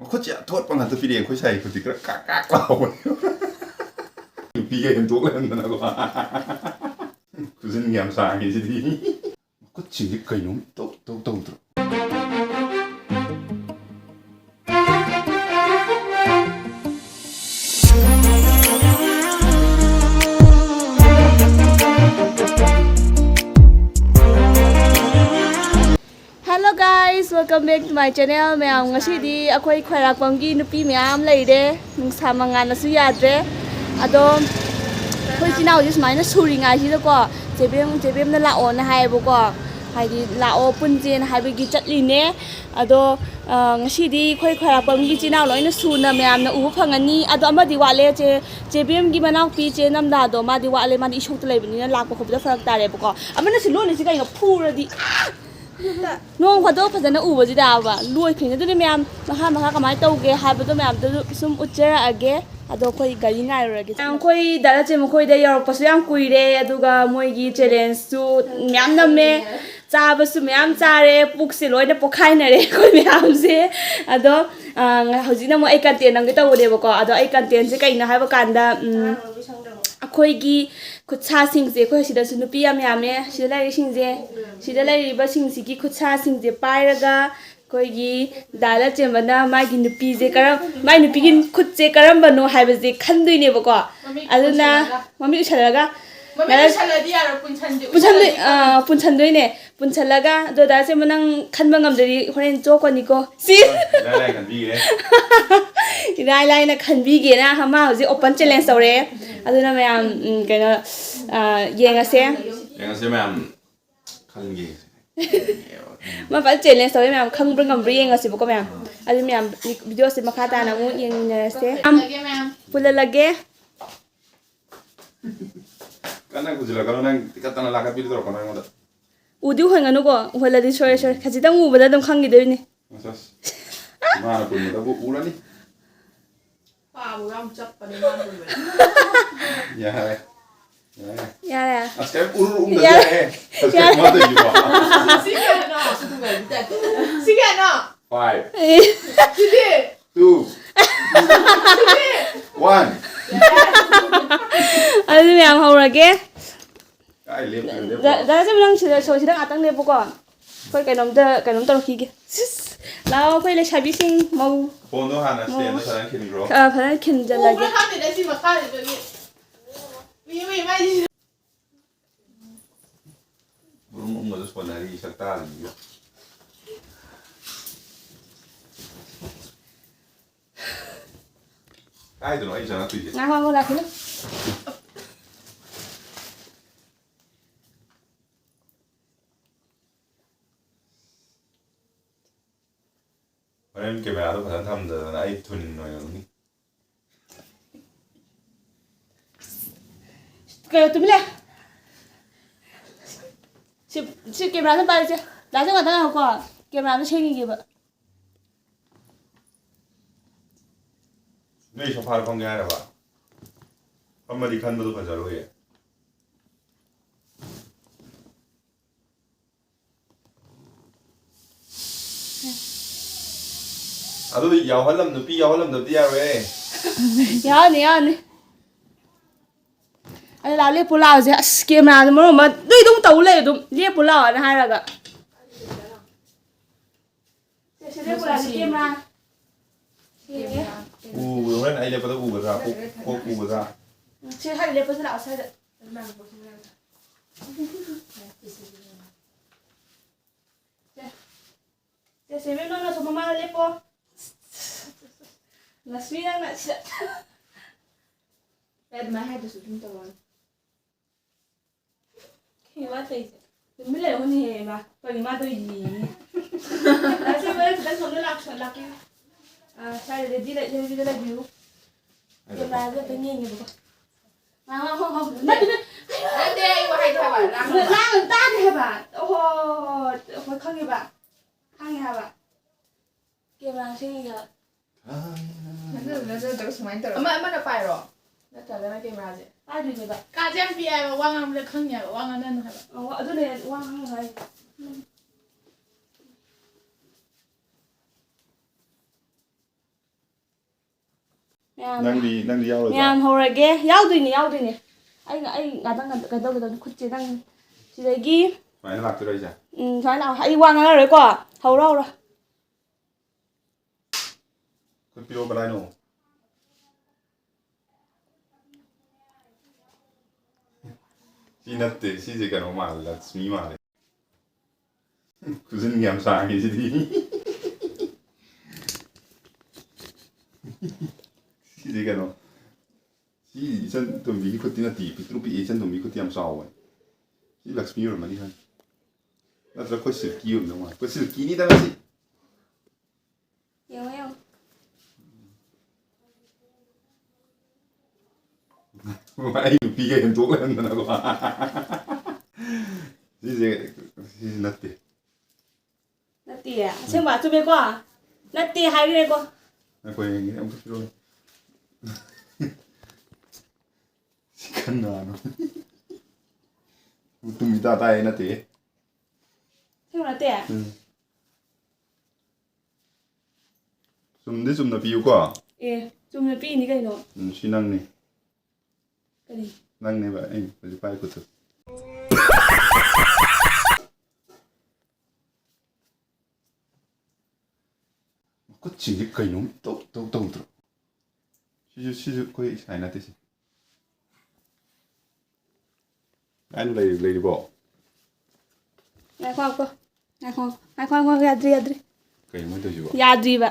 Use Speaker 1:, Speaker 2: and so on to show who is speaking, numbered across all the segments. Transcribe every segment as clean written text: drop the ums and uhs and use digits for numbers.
Speaker 1: ꯈꯨꯠꯁꯦ ꯊꯣꯠꯄ ꯉꯥꯛꯇ ꯄꯤꯔꯛꯑꯦ ꯑꯩꯈꯣꯏ ꯁꯥꯏ ꯈꯨꯠꯇꯤ ꯈꯔ ꯀꯥꯛ ꯀꯥꯛ ꯂꯥꯎꯕꯅꯦ ꯅꯨꯄꯤꯒ ꯍꯦꯟꯗꯣꯛ ꯂꯩꯔꯝꯗꯅꯀꯣ ꯈꯨꯖꯤꯟ ꯌꯥꯝ ꯁꯥꯡꯉꯦ ꯁꯤꯗꯤ ꯈꯨꯠꯁꯤꯡꯁꯦ ꯀꯩꯅꯣꯝ ꯇꯧꯗ꯭ꯔꯣ
Speaker 2: Hello guys, welcome back to my channel. Mayam ngasidi akhoi khwarakpamgi nupi mayam leire nungsa manganasu yadre ado khoi chinau ji sumaina suringa ji ko jebem na lao na haibo ko haidi lao punje na haibagi chatli ne ado ngasidi khoi khwarakpamgi chinau loina suna mayam na ubu phangani ado amadi wale jebem gi manau pi che namda do madi wale madi ishok leibni na lakko khobda farak tare ko amana siloni si kai ga phuradi Nong khado phajana ubaji dawa loi khine duni myam maha kamai tauge habado myam du sum uchera age ado khoi gari ngai rage ang khoi dara che khoi da yor pasu yang kuire aduga moi gi challenge su myam namme chaba su myam chare puk se loina pokhai na re khoi myam se ado hojina mo ai content nang ta ode ko ado ai content se kai na haba kanda akhoi gi khutsa sing je khoi sida su nupi yam yame sida lai sing je sida lai riba sing si gi khutsa sing je pairaga khoi gi dala chembana mai gi nupi je karam mai nupi gi khut je karam bano haiba je khandui ne ba ko aduna mami ushalaga mami ushaladi yaro punchandoi ne punchalaga do da se manang khanba ngamdari horen chokoni ko si lai khanbi ge lai na khanbi ge na hama hoji open challenge tore aduna mayam kaino yengase mayam khangi ma fa challenge tore mayam khangbra ngambra yengase boko mayam adu mayam video se makha ta na mu yenginase pulalage
Speaker 1: kana kujila kana nang tikatana laka pi dro kana ngoda
Speaker 2: udi hoinganu ko holadi sore khajidang ubada dum khangi deini
Speaker 1: asas mara pun da bu urani pa bu ram chap pani ma bu ya askar uru da ya ma da yuwa sigana 5 2 1
Speaker 2: adu myam haurage
Speaker 1: ai lep
Speaker 2: da se mang sida so sida atang le boko khoi kainom to khige lao khoi le sabi sing mau
Speaker 1: phono hana stand da saran kin ro
Speaker 2: pharan kin jalage
Speaker 3: ha ne da si makha de wi mai
Speaker 1: burung ngado sponari sakta ni ai do ai jana tuije
Speaker 2: na ho la khilo
Speaker 1: Em kể về tôi phải thăm giờ nãy thuần rồi ni.
Speaker 2: Kể tụi mình chị kể ra nó bay chưa? Đã cho người ta học qua kể ra nó chơi gì vậy?
Speaker 1: Nơi số phạt phong nghe rồi bà. Hôm nay đi khăn tôi phải giờ rồi. 아, 너도 야활람 누피 야활람 누피야 왜?
Speaker 2: 야네. 아니 라레 볼라오 제 스케마 뭐 너희 동 떠올래 좀 리에 볼라오 나 하라가. 제시레 볼라 스케마.
Speaker 1: 오늘 아이 레버도 우거라. 꼭 우거라.
Speaker 2: 제 할 레버스 아웃사이드. 제 세면노나 소마마 레포. Nasmi lang na siya. Pwede mahay doon sa tawan. Kaya wala ito. Tumila yun niya ma. Pag ima doon yun. Kasi wala kita solo laki. Sorry, ready la view. Kaya wala tingin niya ba?
Speaker 3: Ade ay wahay ta ba?
Speaker 2: Lang tan he ba? Oh, khang ba? Khang ha ba? Kaya wala siya.
Speaker 3: Ama na pairo. Na ta na ke ma je.
Speaker 2: Ai du ba.
Speaker 3: Ka jam pi ai wa ngam le khang ya wa ngam nan ha ba.
Speaker 2: Oh, adu le wa ngam hai.
Speaker 1: ꯅꯪꯗꯤ ꯌꯥꯎꯔꯣꯏꯗ꯭ꯔꯣ
Speaker 2: ꯃꯌꯥꯝ ꯍꯧꯔꯒꯦ ꯌꯥꯎꯗꯣꯏꯅꯦ ꯑꯩ ꯉꯥꯛꯇꯪ ꯀꯩꯗꯧꯒꯗꯕꯅꯤ ꯈꯨꯠꯁꯦ ꯅꯪ ꯁꯤꯗꯒꯤ
Speaker 1: ꯁꯨꯃꯥꯏꯅ ꯂꯥꯛꯇꯣꯏꯔꯣ ꯑꯩꯁꯦ
Speaker 2: ꯁꯨꯃꯥꯏꯅ ꯂꯥꯛꯑꯣ ꯑꯩ ꯋꯥ ꯉꯥꯡꯉꯔꯣꯏꯀꯣ ꯍꯧꯔꯣ
Speaker 1: ꯈꯨꯠ ꯄꯤꯔꯛꯑꯣ ꯀꯗꯥꯏꯅꯣ ꯁꯤ ꯅꯠꯇꯦ ꯁꯤꯁꯦ ꯀꯩꯅꯣ ꯃꯥꯜꯂꯦ ꯂꯛꯁꯃꯤ ꯃꯥꯜꯂꯦ ꯈꯨꯖꯤꯟ ꯌꯥꯝ ꯁꯥꯡꯉꯤ ꯁꯤꯗꯤ ꯁꯤꯁꯦ ꯀꯩꯅꯣ ꯁꯤ 이천 ꯇꯣꯝꯕꯤꯒꯤ ꯈꯨꯠꯇꯤ ꯅꯠꯇꯦ ꯄꯤꯛꯇ꯭ꯔꯨ ꯄꯤꯛꯏ 이천 ꯇꯣꯝꯕꯤꯒꯤ ꯈꯨꯠꯇꯤ ꯌꯥꯝ ꯆꯥꯎꯋꯦ ꯁꯤ ꯂꯛꯁꯃꯤ ꯑꯣꯏꯔꯝꯃꯅꯤ ꯈꯪꯉꯦ ꯅꯠꯇ꯭ꯔꯒ ꯑꯩꯈꯣꯏ ꯁꯤꯜꯀꯤ ꯑꯣꯏꯔꯝꯗꯧ ꯃꯥꯜꯂꯦ ꯑꯩꯈꯣꯏ ꯁꯤꯜꯀꯤꯅꯤꯗ ꯃꯁꯤ
Speaker 2: ꯌꯦꯡꯉꯣ
Speaker 1: ꯑꯩ ꯅꯨꯄꯤꯒ ꯍꯦꯟꯗꯣꯛ ꯂꯩꯔꯝꯗꯅꯀꯣ ꯁꯤꯁꯦ ꯅꯠꯇꯦ
Speaker 2: ꯑꯁꯦꯡꯕ ꯆꯨꯝꯃꯦꯀꯣ ꯅꯠꯇꯦ ꯍꯥꯏꯈ꯭ꯔꯦꯀꯣ
Speaker 1: ꯑꯩꯈꯣꯏ ꯌꯦꯡꯒꯦ ꯑꯃꯨꯛ ꯄꯤꯔꯛꯑꯣ ꯁꯤ ꯀꯅꯥꯅꯣ ꯇꯨꯝ ꯏꯇꯥ ꯇꯥꯏ ꯅꯠꯇꯦ
Speaker 2: ꯑꯁꯦꯡꯕ ꯅꯠꯇꯦ
Speaker 1: ꯆꯨꯝꯗꯤ ꯆꯨꯝꯅ ꯄꯤꯌꯨꯀꯣ
Speaker 2: ꯆꯨꯝꯅ ꯄꯤꯅꯤ ꯀꯩꯅꯣ
Speaker 1: ꯁꯤ ꯅꯪꯅꯤ
Speaker 2: ꯀꯔꯤ
Speaker 1: ꯅꯪꯅꯦꯕ ꯑꯩ ꯍꯧꯖꯤꯛ ꯄꯥꯏ ꯈꯨꯠꯇꯨ ꯈꯨꯠꯁꯤꯡꯁꯦ ꯀꯩꯅꯣꯝ ꯇꯧꯗ꯭ꯔꯣ ꯁꯤꯁꯨ ꯑꯩꯈꯣꯏ ꯁꯥꯏ ꯅꯠꯇꯦ ꯁꯤ ꯀꯥꯏꯅ ꯂꯩꯔꯤꯕꯣ
Speaker 2: ꯉꯥꯏꯈꯣ ꯌꯥꯗ꯭ꯔꯤ
Speaker 1: ꯀꯩꯅꯣ ꯃꯣꯏ ꯇꯧꯏꯁꯤꯕꯣ
Speaker 2: ꯌꯥꯗ꯭ꯔꯤꯕ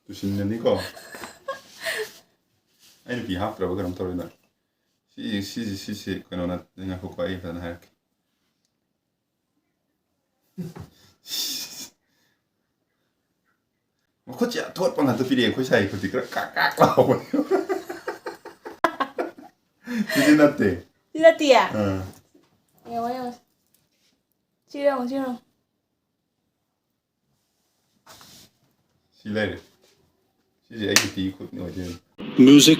Speaker 1: ꯇꯨꯁꯤꯟꯒꯅꯤꯀꯣ ꯑꯩ ꯅꯨꯄꯤ ꯍꯥꯞꯇ꯭ꯔꯕ ꯀꯩꯅꯣꯝ ꯇꯧꯔꯤꯅ ꯁꯤꯁꯦ ꯀꯩꯅꯣ ꯉꯥꯏꯈꯣꯀꯣ ꯑꯩ ꯐꯖꯅ ꯍꯥꯏꯔꯛꯀꯦ ꯃꯈꯨꯠꯁꯦ ꯑꯊꯣꯠꯄ ꯉꯥꯛꯇ ꯄꯤꯔꯛꯑꯦ ꯑꯩꯈꯣꯏ ꯁꯥꯏ ꯈꯨꯠꯇꯤ ꯈꯔ ꯀꯥꯛ ꯂꯥꯎꯕꯅꯦ ꯁꯤꯗꯤ ꯅꯠꯇꯦ
Speaker 2: ꯁꯤ ꯅꯠꯇꯤꯌꯦ ꯌꯦꯡꯉꯣ ꯁꯤꯔꯣ
Speaker 1: ꯁꯤ ꯂꯩꯔꯦ ꯁꯤꯁꯦ ꯑꯩ ꯅꯨꯄꯤꯒꯤ ꯈꯨꯠꯅꯤ ꯑꯣꯏꯗꯣꯏꯅꯤ
Speaker 4: Music.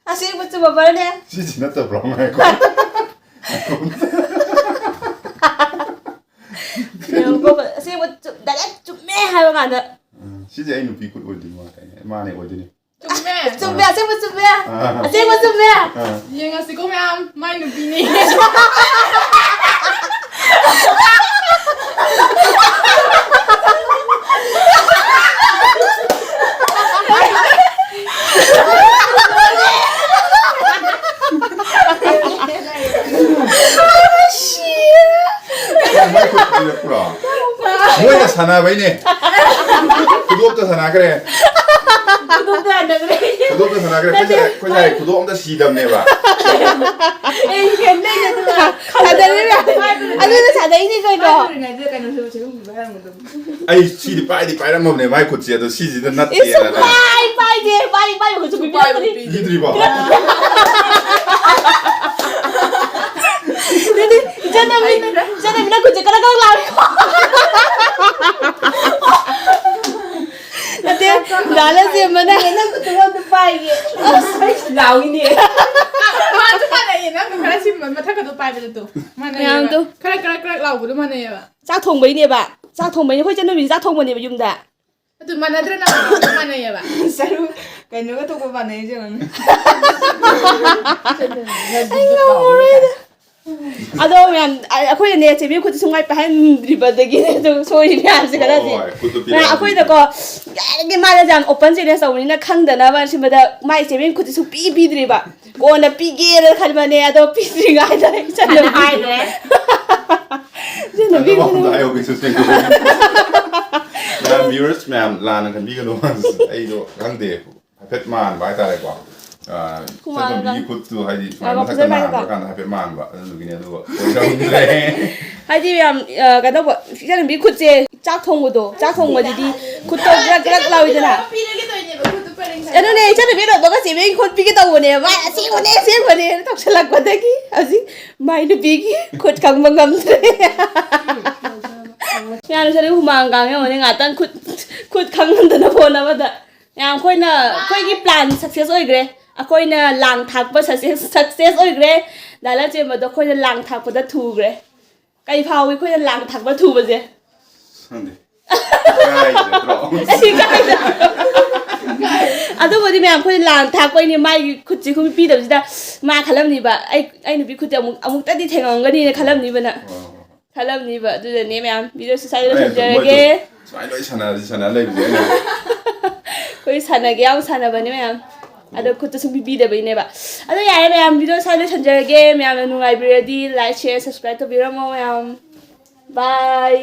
Speaker 2: ꯑꯁꯦꯡꯕ ꯆꯨꯝꯃꯕ꯭ꯔꯅꯦ
Speaker 1: ꯁꯤꯁꯤ ꯅꯠꯇꯕ꯭ꯔꯣ ꯉꯥꯏꯈꯣ
Speaker 2: ꯑꯁꯦꯡꯕ ꯗꯥꯏꯔꯦꯛ ꯆꯨꯝꯃꯦ ꯍꯥꯏꯕ ꯀꯥꯟꯗ
Speaker 1: ꯁꯤꯁꯦ ꯑꯩ ꯅꯨꯄꯤ ꯈꯨꯠ ꯑꯣꯏꯗꯣꯏꯅꯤ ꯃꯥꯅꯦ ꯑꯣꯏꯗꯣꯏꯅꯤ
Speaker 2: ꯆꯨꯝꯃꯦ ꯑꯁꯦꯡꯕ ꯆꯨꯝꯃꯦ
Speaker 3: ꯌꯦꯡꯉꯁꯤꯀꯣ ꯃꯌꯥꯝ ꯃꯥꯏ ꯅꯨꯄꯤꯅꯤ
Speaker 1: 모이가 사나봐이네. 구독도 사나그래.
Speaker 2: 구독도 안 그래.
Speaker 1: 구독도 사나그래. 코자이 구독 엄다 시담네봐.
Speaker 2: 에이 괜찮아. 사다리면 아주는 사다리니 그거.
Speaker 1: 아이 시디 빠이디 빠이란 몸네 마이 코치야도 시지도 낫대.
Speaker 2: 이수 빠이 그거 비비들이.
Speaker 1: 이들이 봐.
Speaker 2: 근데 저는 나 그저 가라가 나와. Nanti dalam sih mana enak betul betul pagi. Launi.
Speaker 3: Macam mana ya? Nak kalau sih mana tak ada pagi betul. Mana ya? Kalau lau betul mana ya?
Speaker 2: Cak thong bayi ni ba? Cak thong bayi, kau jangan beli cak thong bayi bejum dah.
Speaker 3: Betul mana ada nak mana ya ba?
Speaker 5: Seru, kan juga tu kau mana je kan?
Speaker 2: Aduh, yang aku yang ni cewek aku tu sungai pahen ribet tu soalnya macam mana sih? Nah, aku itu kok, gimana jam open sih dia soalnya nak khang dana macam mana, mai cewek aku tu supi ribet, kau nak pergi kalau mana ada pergi nggak ada, jangan ada. Jangan pergi.
Speaker 1: Ayo bisnis ni. Nah, viewers, ma'am, lana kan pergi kan ayo kang deh, pet man, baik tak lekwa. Saya beli kutu haji, mana tak kenal, kan hampir man, pak, begini tu,
Speaker 2: haji yang kata apa, jangan beli kutu, cak thong itu, jadi kutu gerak lau itu lah. Ano ni, jangan beli tu, bagai sih, kutu pergi tahu ni, mai sih, tak selak pada lagi, asyik, mai tu pergi, kutu kang mengam tu. Yang saya humang kang yang mana ngatan kutu kang tu nak pun apa dah, yang kau ni plan sukses oi Aku ni lang thak pa success oi gre, dalam je mado kau ni lang thak pa dah thu gre. ꯀꯩ ꯐꯥꯎꯏ ꯑꯩꯈꯣꯏꯅ ꯂꯥꯡ ꯊꯥꯛꯄ ꯊꯨꯕꯁꯦ
Speaker 1: ꯈꯪꯗꯦ ꯀꯥꯏ ꯅꯠꯇ꯭ꯔꯣ
Speaker 2: ꯑꯁꯤ ꯀꯥꯏꯗ ꯑꯗꯨꯕꯨꯗꯤ ꯃꯌꯥꯝ ꯑꯩꯈꯣꯏꯅ ꯂꯥꯡ ꯊꯥꯛꯄꯩꯅꯦ ꯃꯥꯒꯤ ꯈꯨꯠꯁꯤ ꯈꯨꯠ ꯄꯤꯗꯕꯁꯤꯗ ꯃꯥ ꯈꯜꯂꯝꯅꯤꯕ ꯑꯩ ꯅꯨꯄꯤ ꯈꯨꯠꯁꯦ ꯑꯃꯨꯛꯇꯗꯤ ꯊꯦꯡꯉꯝꯒꯅꯤꯅ ꯈꯜꯂꯝꯅꯤꯕꯅ ꯈꯜꯂꯝꯅꯤꯕ ꯑꯗꯨꯗꯅꯦ ꯃꯌꯥꯝ ꯚꯤꯗꯤꯑꯣꯁꯦ ꯁ꯭ꯋꯥꯏꯗ ꯂꯣꯏꯁꯤꯟꯖꯔꯒꯦ
Speaker 1: ꯁꯨꯃꯥꯏꯅ ꯂꯣꯏ ꯁꯥꯟꯅ ꯂꯩꯕꯁꯦ
Speaker 2: ꯑꯩꯈꯣꯏ ꯁꯥꯟꯅꯒꯦ ꯌꯥꯝ ꯁꯥꯟꯅꯕꯅꯦ ꯃꯌꯥꯝ ꯑꯗꯣ ꯈꯨꯠꯇ ꯁꯨꯝ ꯄꯤꯕꯤꯗꯕꯩꯅꯦꯕ ꯑꯗꯣ ꯌꯥꯔꯦ ꯃꯌꯥꯝ ꯚꯤꯗꯤꯑꯣ ꯁ꯭ꯋꯥꯏꯗ ꯂꯣꯏꯁꯤꯟꯖꯔꯒꯦ ꯃꯌꯥꯝꯅ ꯅꯨꯡꯉꯥꯏꯕꯤꯔꯗꯤ ꯂꯥꯏꯛ ꯁꯤꯌꯔ ꯁꯕꯁꯀ꯭ꯔꯥꯏꯕ ꯇꯧꯕꯤꯔꯝꯃꯣ ꯃꯌꯥꯝ ꯕꯥꯏ